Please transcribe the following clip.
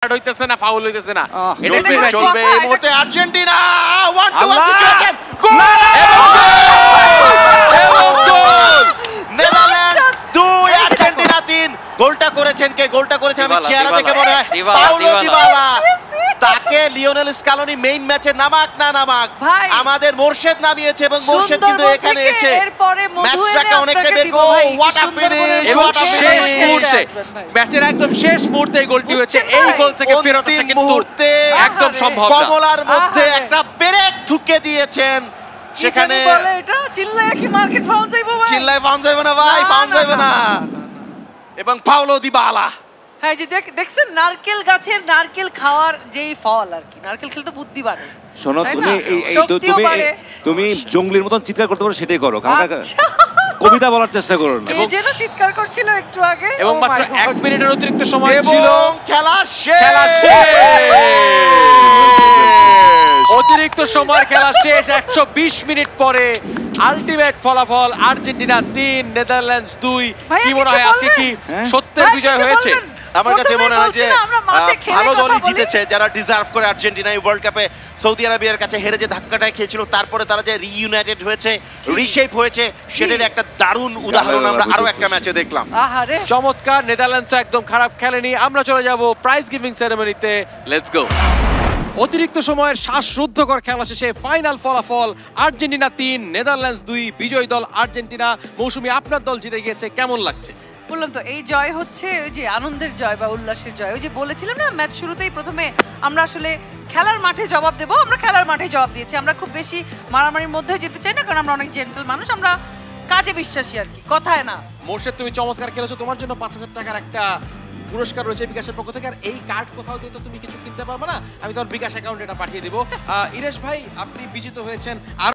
হইতেছে না, ফাউল হইতেছে না। চলবে চলবে এই মুহূর্তে আর্জেন্টিনা 1-1 সিচুয়েশন নেদারল্যান্ডস 2 আর্জেন্টিনা 3 গোলটা করেছেন কে? গোলটা করেছেন আমি চেহারা দেখে মনে হয় পাউলো দিবালা। তাকে লিওনেল স্কালোনি মেইন ম্যাচে নামাক না নামাক আমাদের মোরশেদ নামিয়েছে এবং মোরশেদ কিন্তু এখানে এসে ম্যাচটাকে অনেকটা বের করে what a finish what a finish. ম্যাচের একদম শেষ মুহূর্তে এই গোলটি হয়েছে। এই গোল থেকে ফেরত আসা কিন্তু একদম সম্ভব না। কমলার মধ্যে একটা ব্রেক ঢুকে দিয়েছেন সেখানে। বলে এটা চিল্লায় কি মার্কেট ফাউল যাইবো ভাই? চিল্লায় ফাউল যাইবো না ভাই, ফাউল যাইবো না। এবং পাউলো দিবালা হ্যাঁ যে দেখছেন নারকেল গাছের নারকেল খাওয়ার যেই ফল আর কি, নারকেল খেলে তো বুদ্ধি বাড়ে। শোনো তুমি জঙ্গলির মতন চিৎকার করতে পারো সেটাই করো, কবিতা বলার চেষ্টা করো না। কে যেন চিৎকার করছিল একটু আগে। এবং মাত্র 1 মিনিটের অতিরিক্ত সময় ছিল, খেলা শেষ। অতিরিক্ত সময় খেলা শেষ। 120 মিনিট পরে আলটিমেট ফলাফল আর্জেন্টিনা 3 নেদারল্যান্ডস 2। কি মনে হয় আছে কি সত্যের বিজয় হয়েছে? আমার কাছে মনে হয় যে ভালো দলই জিতেছে, যারা ডিজার্ভ করে আর্জেন্টিনা এই ওয়ার্ল্ড কাপে সৌদি আরবিয়ার কাছে হেরে যে ধাক্কাটা খেয়েছিল, তারপরে তারা যে রিইউনাইটেড হয়েছে, রিশেপ হয়েছে, সেটার একটা দারুণ উদাহরণ আমরা আরো একটা ম্যাচে দেখলাম। চমৎকার। নেদারল্যান্ডস একদম খারাপ খেলেনি। আমরা চলে যাব প্রাইজ গিভিং সেরেমনিতে। Let's go. অতিরিক্ত সময়ের শ্বাসরুদ্ধকর খেলা শেষে ফাইনাল ফলাফল আর্জেন্টিনা 3 নেদারল্যান্ডস 2। বিজয়ী দল আর্জেন্টিনা। মৌসুমী, আপনার দল জিতে গিয়েছে, কেমন লাগছে? বললাম তো এই জয় হচ্ছে ওই যে আনন্দের জয় বা উল্লাসের জয়। ওই যে বলেছিলাম না ম্যাচ শুরুতেই প্রথমে আমরা আসলে খেলার মাঠে জবাব দেবো, আমরা খেলার মাঠে জবাব দিয়েছি। আমরা খুব বেশি মারামারির মধ্যে যেতে চাই না, কারণ আমরা অনেক জেন্টল মানুষ, আমরা কাজে বিশ্বাসী আর কি, কথায় না। মোর্শেদ, তুমি চমৎকার খেলেছো। তোমার জন্য 5000 টাকার একটা পুরস্কার রয়েছে বিকাশের পক্ষ থেকে। আর এই কার্ড কোথাও দিয়ে তো তুমি কিছু কিনতে পারবে না, আমি তোমার বিকাশ অ্যাকাউন্টে এটা পাঠিয়ে দেবো। ইরেশ ভাই, আপনি বিজিত হয়েছেন। আর